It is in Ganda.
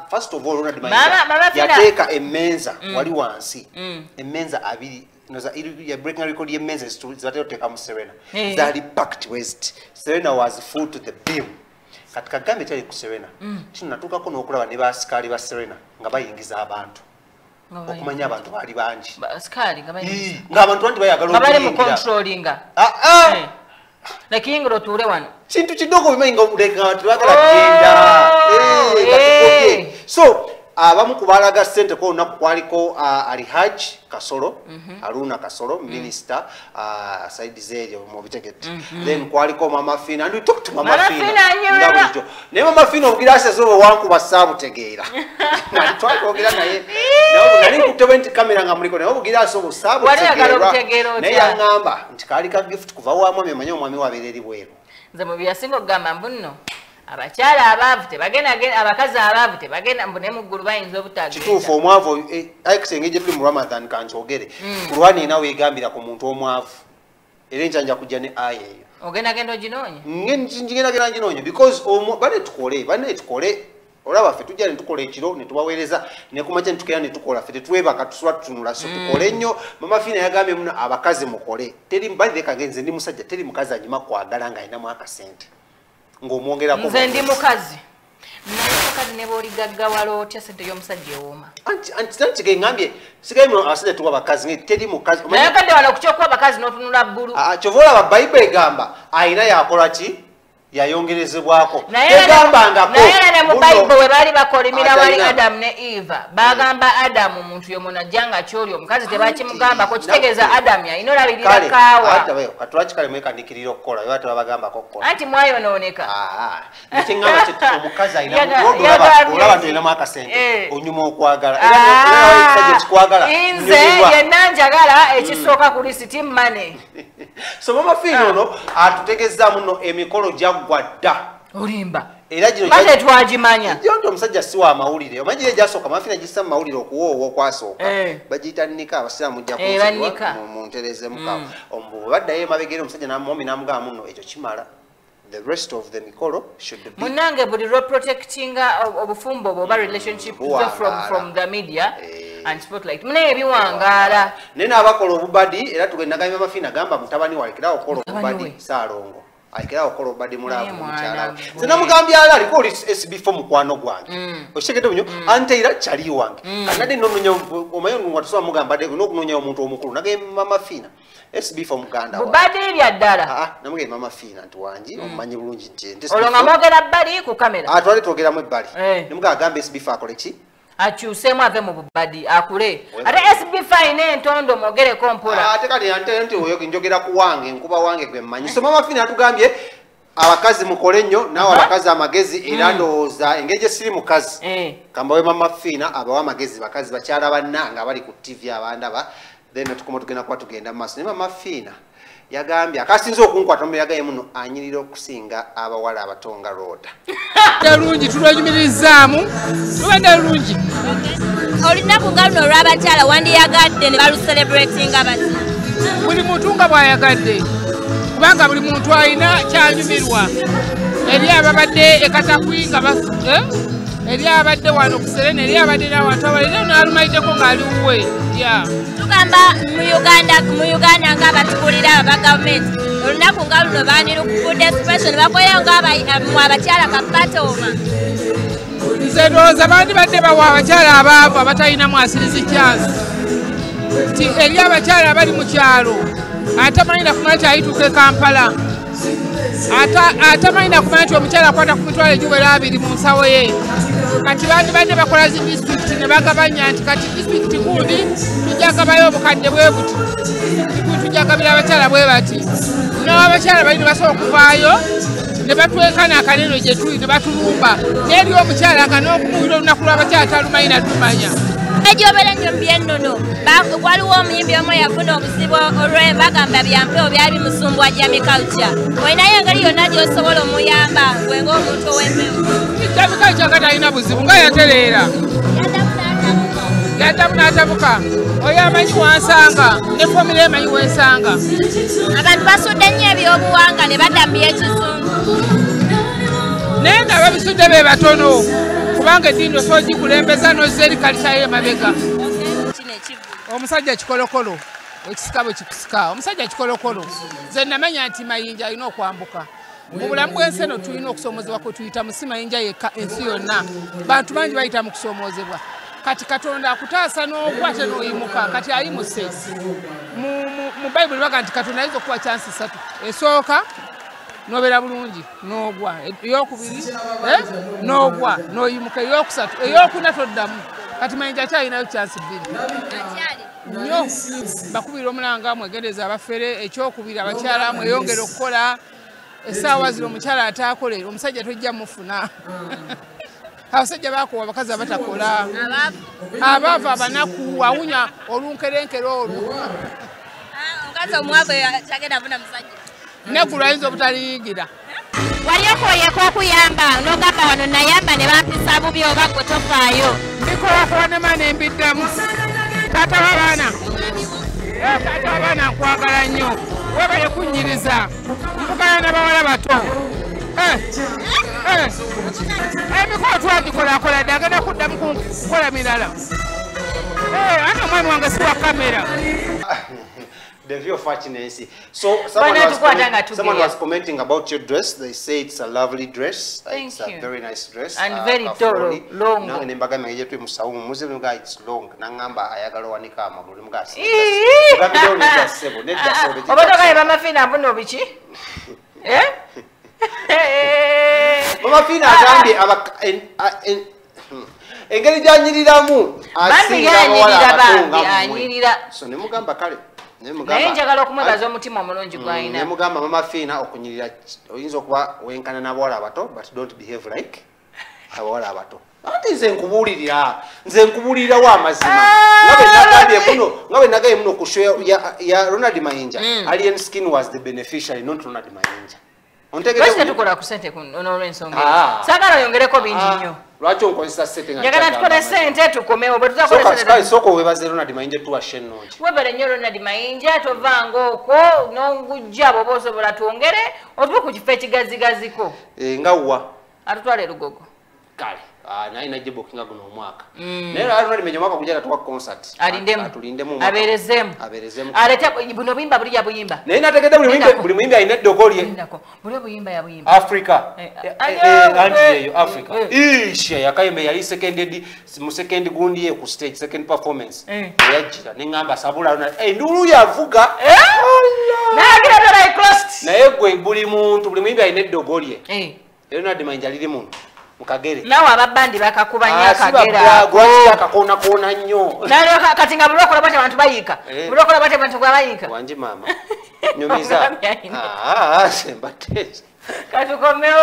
first of all Ronald Mayiga yateeka emmenza wali wansi emmenza abiri ya breaking record y'emmenza zibatera oteeka mu Serena zali packed west. Serena was full to the brim. Katika Agambye tali ku Serena tunatuukako n'okulaba ne baasikali ba Serena nga bayingiza abantu okumanya abantu bali bangi ng'abantu bangi bayagala controllinga lakini ngirotule wano kintu kidogo bimanyi nga abantu bagala genda so abamu kubalaga sente ko olunaku kwaliko Alihaj Kasolo Aruna Kasolo minister side zeri mu bitegete then kwaliko Mama Fina and we talk to Mama Fina ne Mama Fina obugirase zo wankuba sabu tegeera nali twakogera naye nali ku 20 kamera nga muliko ne obugirase obo sabu tegeera ne yangamba nti kali ka gift kuva wa mwami manyo mwami wabereri bweru nze mu byasingo gamba mbuno abakyala abavu tebagenda abakazi abavu tebagenda mbune mu ggulu bayinza obutagenda kituufu omwavu ayikisengeje tuli mu Ramadan kankyogere kulwani nawe egambira ku muntu omwavu era enjanja kujja ne aya eyo ogenda oginoonya ngenda nginoonya because bane tukole olaba ffe tujja ne tukola ekiro ne tubaweereza ne kumakya ne tukera ne tukola ffe tetwebaka tusula tutunula so tukole nnyo Mama Fina yagambye muno abakazi mukole teri mbalireka genze ndi musajja teri mukazi anyima kwagala ng'ayinamu akasente ng'omwongerako nze ndi mukazi ne bw'oligaggawala otya sente y'omusajja ewooma anti ngambye sigaye muno abasajja tuwa bakazi teri mukazi naye kadde wala okukyokuwa abakazi n'otunula bbulu kyova olaba Bayibuli egamba ayina yakola ki yayongerezebwako tegambangako naye ne mu Bayibuli we baali bakolimira wali Adamu ne Eva bagamba Adamu muntu y'omuntu ajja nga kyoli omukazi tebakimugambako kitegeeza Adamu yalina olabirira kaawa katulaki kale mwekandikirira okukola oba tebabagambako okukola anti mwayonooneka nekingamba omukazi ayinaolaba tulinamu akasente onyuma okwagala era kikwagala nze yenna njagala ekisooka ku lisiti mmane so Mama Fina ono atutegeeza muno emikolo gyaggwa dda olimba era gino bate twagimanya jonto omusajja si wa mawulire omanyi gyasooka Mama Fina gissa mu mawulire okuwoowa okwasooka bagiyita nnika abasiraamu jja mu ntereze mukawa ombu baddayo emabegere omusajja namuomi namugamba muno ekyo kimala the rest of the mikolo should be munange buli protectinga obufumbo oba relationship from the media and spotlight mune ebiwangala nene abakola obubadi era tugenda gamba Mama Fina gamba mutabani walikira okola obubadi Saalongo alikira okola obubadi mulavu mukyala zena mugambye ala aliko SB4 mukwano gwange oshegede bunyo ante ira chali wange kanade nononya omayo ngwatusa mugamba de nokunonya omuntu omukulu nage Mama Fina SB4 muganda bubadi bya ddala namuge Mama Fina ntuwanji omanyi bulungi nti olonga mogera bali ku kamera twali twogera mu bali nimuga gamba SB4 akole ki akyusemu ave mu bubadi akule ate SB5 entondo mogereko mpola ate kali ante oyo njogera ku wange nkuba wange gwe mmanyi so Mama Fina atugambye abakazi mukole nnyo nawe abakazi amagezi era ndowooza engeri siri mukazi kamba we Mama Fina abawa amagezi bakazi bakyala bannanga bali ku TV abandaba then tukoma tugenda kwa tugenda maaso ne Mama Fina yagambye akasinza okunkwata mu yagaye muno anyirira okusinga abawala abatonga roda dalungi tulwanyumirizaamu tubadde lungi olunaku nga luno olw'abakyala wandiyagadde ne baluselebratinga bati buli muntu nga bw'ayagadde kubanga buli muntu alina kyanyumirwa eri ababadde ekatakwi nga eri abadde wano ku Serena eri abadde n'abantu abalira n'alumayiddeko ng'aliwuwe tugamba mu Uganda ng'abatukulira aba gavumenti olunaku nga luno baanirukufudde special bakolera ng'abamu abakyala kapatooma nze ndowooza bandibadde bawa abakyala abaavu abatalina mwasirizi kyansi nti eri abakyala abali mu kyalo atamanyi nakumanya nti ayituuka e Kampala atamanyi nakumanya nti omukyala akwata ku mitwalo egiwera 2 mu nsawo ye kati bandibadde bakola zi disitulikiti ne bagabanya nti kati disitulikiti gundi tujjagabayo obukadde bwe buti tujjagabira abakyala bwe bati n'abakyala balina basobola okuvaayo ne batwekana akaneno gye tuli ne batulumba n'eri omukyala nga n'okumuwira olunaku lw'abakyala talumanyi natumanya ejobera nnyo byennono waliwo omuyimbi omu yafuna obuzibu olw'embagamba byampewo byali bimusumbwa Jamaica olinayo engeri yonna gy'osobola omuyamba gwe ng'omuntu ow'empewo Jamaica nga talina buzibu nga yatereera yaddamu n'atabuka oyo amanyi wansanga ne famire emanyi wensanga abantu basudde nnyo ebyobuwanga ne badda mu by'ekizungu naye nga babisudde be batono kubanga eddiini osoogikulembeza nozeri kalisayo emabega omusajja kikolokolo ekisika bwe kikusika omusajja kikolokolo nze namanya nti mayinja alina okwambuka mu bulamu bw'ensi eno tulina okusoomozebwa kwe tuyita musi mayinja yekka ensi yonna bantu bangi bayita mu kusoomozebwa kati katonda akutaasa n'okwate n'oyimuka kati ayimuse mu bayibuli baga nti katonda ayinza okuwa chansi 3 esooka nobeera bulungi n'ogwa eyokubiri n'ogwa n'oyimuka eyokusatu eyokuna toddamu kati mayinja kyalinayo chansi 2 nnyo bakubira omulanga mwegendeza abafere ekyokubiri abakyala mweyongera okukola essaawa zino omukyala ataakolera omusajja tojja mufuna abasajja bakuwa abakazi abatakola abava abanaku awunya olunkerenkere olwo omukazi omwavu kyagenda afuna musajja neggulu ayinza obutaliyigira wali okoyeko okuyamba n'ogamba wano nayamba ne bampisa bubi oba gwe tofaayo mbikolakola ne maana embiddamu taata w'abaana taata w'abaana nkwagala nnyo webale kunnyiriza mpugana n'abawala bato emikolo twagikolakola dde agenda kuddamu kukola mirala ate omwami wange si wa kamera. The view of Fachinensi. So someone was commenting about your dress. They say it's a lovely dress. It's a very nice dress. And very thorough, long. Now in Mbaga meje tu musawu Muslim guy it's long. Nangamba ayagala wanika amagulu mugasi. Gabido nita sebo. Nita sebo. Obotoka ibama Fina mbuno bichi? Mama Fina Agambye engeri gyanyiriramu anyirira. So ne mugamba kale. Naye njagala okumwebaza omutima omulungi gw'alina. Ne mugamba Mama Fina okunyirira oyinza okuba wenkana n'abawala abato but don't behave like abawala abato. Ati nze nkubuulira wa amazima. Ngabe nagaye muno ku show ya Ronald Mayinja. Alien Skin was the beneficiary, not Ronald Mayinja. Basi tukola ku sente n'olw'ensonga. Saagala oyongereko bingi nnyo. Lwaki onkozesa sente nga njagala tukole sente tukomewo bwe tuzakola sente. Soko webaze Ronald Mayinja tuwashe nnungi. Webale nnyo Ronald Mayinja tovanga okwo n'ongujja bw'oba osobola twongere otuve ku kifo ekigazigaziko. Nga wa? Atutwale Lugogo. Kale. Naye najje bookinga guno omwaka. Naye Ronald Mayinja mwaka gujja tuwa concert. Atulindemu. Abeerezemu. Alete buno buyimba buli ya buyimba. Naye nategedde buli muyimbi alina eddogo lye. Buli buyimba ya buyimba. Africa. Anti Africa. Isha yakayimbe yali mu second gundi ye ku stage second performance. Yajjira n'engamba sabula ndulu yavuga. Nagira ddala ecrossed. Naye gwe buli muyimbi alina eddogo lye. Ronald Mayinja liri muntu. Mukagere. Nawe ababandi bakakubanya akagera. Gwaki akakona nnyo. Nalyo kati nga bulokola bate abantu bayika. Bulokola bate abantu bayika. Wanji mama. Nyomiza. Sembatezi. Katukomewo.